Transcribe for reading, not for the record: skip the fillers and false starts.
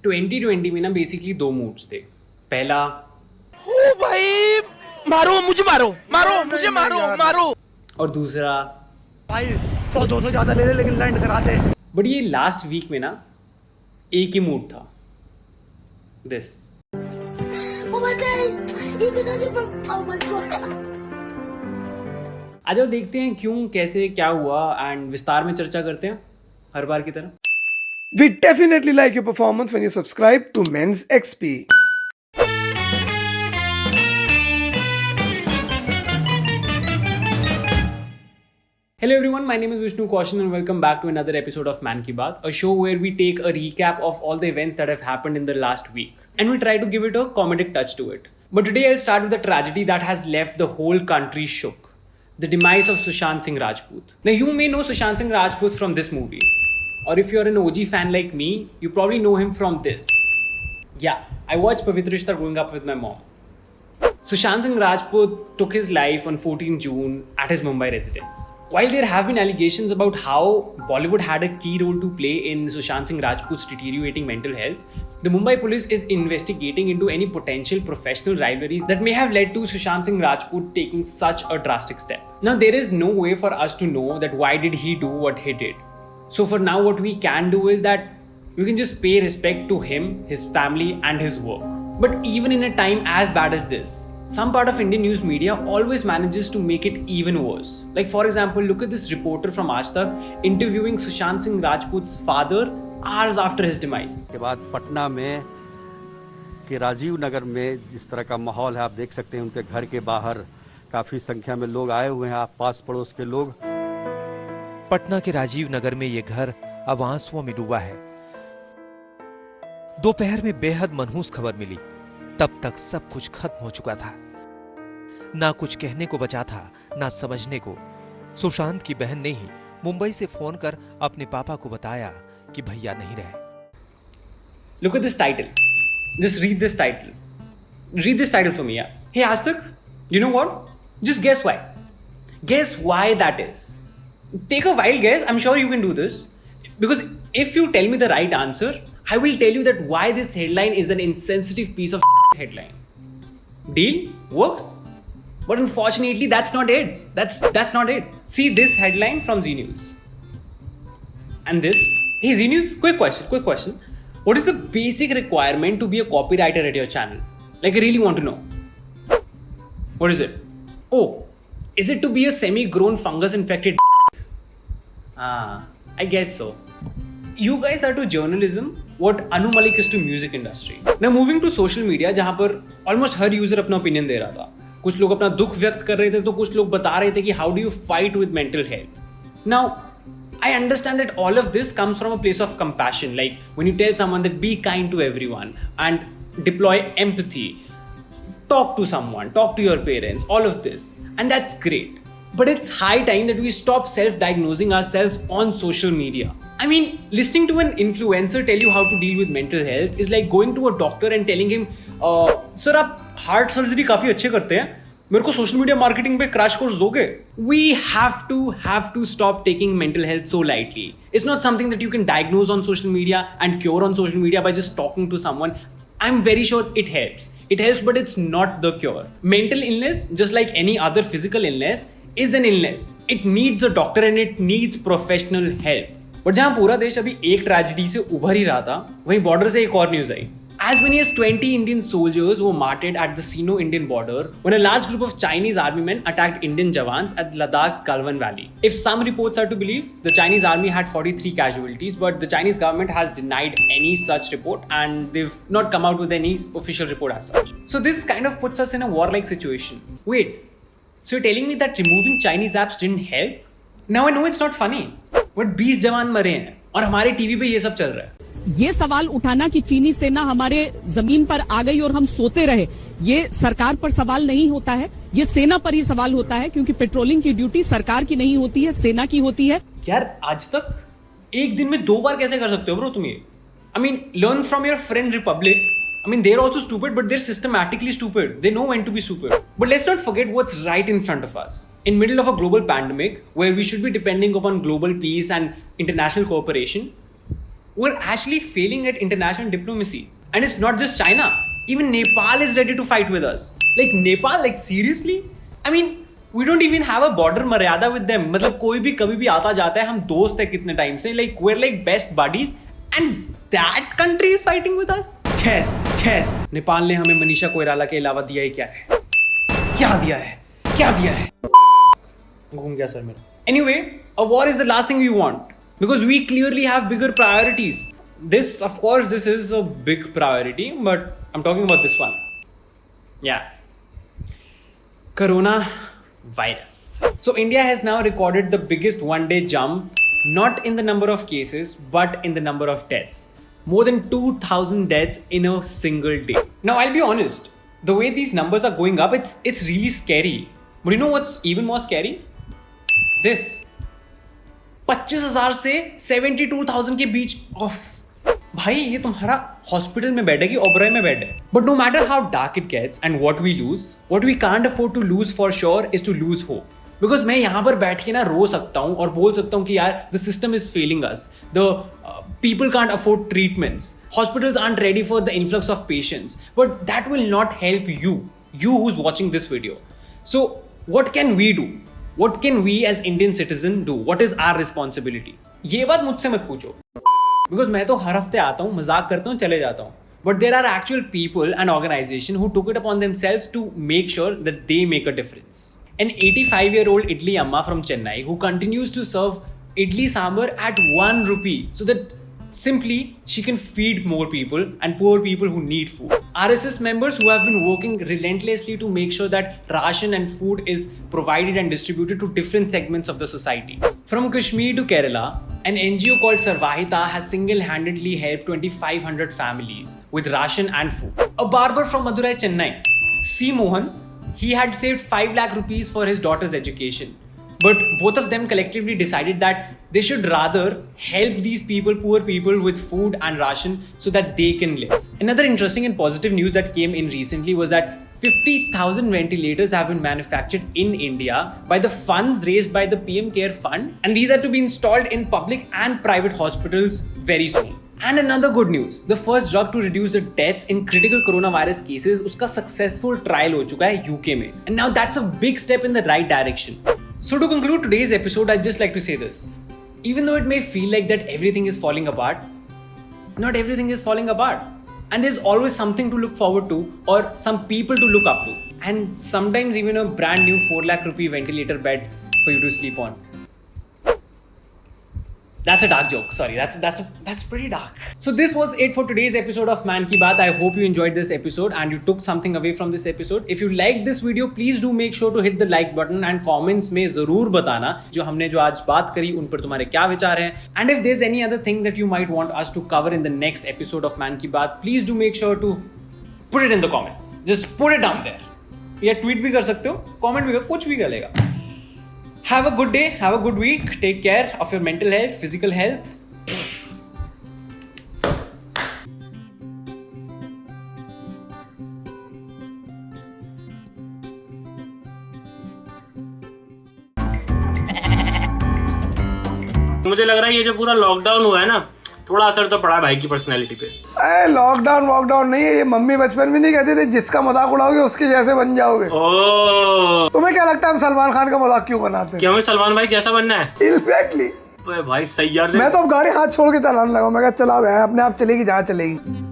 2020 में ना बेसिकली दो मूड्स थे। पहला, ओ भाई मारो मुझे, मुझे मारो। और दूसरा, भाई 100-200 ज्यादा ले ले लेकिन लैंड करा दे। बट ये लास्ट वीक में ना एक ही मूड था, this. Oh my god! He because he broke. Oh my god! आ जाओ देखते हैं क्यों, कैसे, क्या हुआ एंड विस्तार में चर्चा करते हैं हर बार की तरह। We definitely like your performance when you subscribe to Men's XP. Hello everyone, my name is Vishnu Kaushan and welcome back to another episode of Man Ki Baat, a show where we take a recap of all the events that have happened in the last week and we try to give it a comedic touch to it. But today I'll start with a tragedy that has left the whole country shook. The demise of Sushant Singh Rajput. Now you may know Sushant Singh Rajput from this movie. Or if you're an OG fan like me, you probably know him from this. Yeah, I watched Pavitra Rishta growing up with my mom. Sushant Singh Rajput took his life on 14 June at his Mumbai residence. While there have been allegations about how Bollywood had a key role to play in Sushant Singh Rajput's deteriorating mental health, the Mumbai police is investigating into any potential professional rivalries that may have led to Sushant Singh Rajput taking such a drastic step. Now, there is no way for us to know that why did he do what he did. So for now, what we can do is that we can just pay respect to him, his family and his work. But even in a time as bad as this, some part of Indian news media always manages to make it even worse. Like for example, look at this reporter from Aaj Tak interviewing Sushant Singh Rajput's father hours after his demise. के बाद पटना में के राजीव नगर में जिस तरह का माहौल है आप देख सकते हैं, उनके घर के बाहर काफी संख्या में लोग आए हुए हैं, आप पास पड़ोस के लोग। पटना के राजीव नगर में ये घर अब आंसुओं में डूबा है। दोपहर में बेहद मनहूस खबर मिली, तब तक सब कुछ खत्म हो चुका था। ना कुछ कहने को बचा था, ना समझने को। सुशांत की बहन ने ही मुंबई से फोन कर अपने पापा को बताया कि भैया नहीं रहे। Look at this title. Just read this title. Read this title for me, yeah. Hey Aaj Tak, you know what? Just guess why. Guess why that is. Take a wild guess. I'm sure you can do this. Because if you tell me the right answer, I will tell you that why this headline is an insensitive piece of headline. Deal? Works? But unfortunately, that's not it. That's not it. See this headline from Z News. And this. Hey Z News, quick question. What is the basic requirement to be a copywriter at your channel? Like I really want to know. What is it? Oh, is it to be a semi-grown fungus-infected? I guess so. You guys are to journalism what Anu Malik is to music industry. Now moving to social media, जहाँ पर almost हर user अपना opinion दे रहा था. कुछ लोग अपना दुख व्यक्त कर रहे थे, तो कुछ लोग बता रहे थे कि how do you fight with mental health. Now, I understand that all of this comes from a place of compassion. Like when you tell someone that be kind to everyone and deploy empathy, talk to someone, talk to your parents, all of this. And that's great. But it's high time that we stop self-diagnosing ourselves on social media. I mean, listening to an influencer tell you how to deal with mental health is like going to a doctor and telling him, sir, आप heart surgery काफी अच्छे करते हैं, मेरे को social media marketing पे crash course दोगे? We have to stop taking mental health so lightly. It's not something that you can diagnose on social media and cure on social media by just talking to someone. I'm very sure it helps. It helps, but it's not the cure. Mental illness, just like any other physical illness, is an illness. It needs a doctor and it needs professional help. But जहाँ पूरा देश अभी एक tragedy से उभर ही रहा था, वहीं बॉर्डर से एक और news I. As many as 20 Indian soldiers were martyred at the Sino-Indian border when a large group of Chinese army men attacked Indian jawans at Ladakh's Galwan Valley. If some reports are to believe, the Chinese army had 43 casualties, but the Chinese government has denied any such report and they've not come out with any official report as such. So this kind of puts us in a warlike situation. Wait, so you're telling me that removing Chinese apps didn't help? Now I know it's not funny, but 20 जवान मरे हैं और हमारे TV पे ये सब चल रहा है. ये सवाल उठाना कि चीनी सेना हमारे जमीन पर आ गई और हम सोते रहे, ये सरकार पर सवाल नहीं होता है, ये सेना पर ही सवाल होता है, क्योंकि पेट्रोलिंग की ड्यूटी सरकार की नहीं होती है, सेना की होती है. यार आज तक एक दिन में 2 बार कैसे कर सकते हो ब्रो तुम ये? I mean, learn from your friend Republic. I mean, they're also stupid, but they're systematically stupid. They know when to be stupid. But let's not forget what's right in front of us. In middle of a global pandemic, where we should be depending upon global peace and international cooperation, we're actually failing at international diplomacy. And it's not just China. Even Nepal is ready to fight with us. Like Nepal, like seriously? I mean, we don't even have a border maryada with them. मतलब कोई भी कभी भी आता जाता है, हम दोस्त है कितने टाइम से. Like we're like best buddies. And that country is fighting with us. खैर नेपाल ने हमें मनीषा कोइराला के अलावा दिया ही क्या है? क्या दिया है? घूम गया सर मेरा. Anyway, a war is the last thing we want because we clearly have bigger priorities. This, of course, this is a big priority, but I'm talking about this one. Yeah. Coronavirus. So India has now recorded the biggest one-day jump, not in the number of cases, but in the number of deaths. More than 2,000 deaths in a single day. Now, I'll be honest. The way these numbers are going up, it's really scary. But you know what's even more scary? This. 25,000 से 72,000 के बीच of. भाई ये तुम्हारा hospital में bed है कि ओबराय में bed है. But no matter how dark it gets and what we lose, what we can't afford to lose for sure is to lose hope. Because मैं यहाँ पर बैठ के ना रो सकता हूँ और बोल सकता हूँ कि यार the system is failing us, the people can't afford treatments, hospitals aren't ready for the influx of patients, but that will not help you who's watching this video. So what can we do? What can we as Indian citizen do? What is our responsibility? ये बात मुझसे मत पूछो, because मैं तो हर हफ्ते आता हूँ, मजाक करता हूँ, चले जाता हूँ. But there are actual people and organizations who took it upon themselves to make sure that they make a difference. An 85-year-old Idli Amma from Chennai who continues to serve Idli Sambar at 1 rupee so that simply she can feed more people and poor people who need food. RSS members who have been working relentlessly to make sure that ration and food is provided and distributed to different segments of the society. From Kashmir to Kerala, an NGO called Sarvahita has single-handedly helped 2,500 families with ration and food. A barber from Madurai, Chennai, C. Mohan, he had saved 5 lakh rupees for his daughter's education. But both of them collectively decided that they should rather help these people, poor people, with food and ration so that they can live. Another interesting and positive news that came in recently was that 50,000 ventilators have been manufactured in India by the funds raised by the PM Care Fund, and these are to be installed in public and private hospitals very soon. And another good news, the first drug to reduce the deaths in critical coronavirus cases, uska successful trial ho chuka hai UK mein. And now that's a big step in the right direction. So to conclude today's episode, I'd just like to say this. Even though it may feel like that everything is falling apart, not everything is falling apart. And there's always something to look forward to or some people to look up to. And sometimes even a brand new 4 lakh rupee ventilator bed for you to sleep on. That's a dark joke. Sorry, that's pretty dark. So this was it for today's episode of Man Ki Baat. I hope you enjoyed this episode and you took something away from this episode. If you liked this video, please do make sure to hit the like button and comments में जरूर बताना जो हमने जो आज बात करी उन पर तुम्हारे क्या विचार हैं. And if there's any other thing that you might want us to cover in the next episode of Man Ki Baat, please do make sure to put it in the comments. Just put it down there. या tweet भी कर सकते हो, comment भी कर, कुछ भी चलेगा. Have a good day, have a good week, take care of your mental health, physical health. मुझे लग रहा है ये जो पूरा लॉकडाउन हुआ है ना, थोड़ा असर तो पड़ा है भाई की पर्सनैलिटी पे. अरे लॉकडाउन नहीं है ये. मम्मी बचपन में नहीं कहते थे जिसका मजाक उड़ाओगे उसके जैसे बन जाओगे. ओह, तुम्हें क्या लगता है हम सलमान खान का मजाक क्यों बनाते हैं? क्या हमें सलमान भाई जैसा बनना है? एग्जैक्टली. भाई सही यार. मैं तो अब गाड़ी हाथ छोड़ के चलाने लगा. मैं कहा चला भाई अपने आप चलेगी जहाँ चलेगी.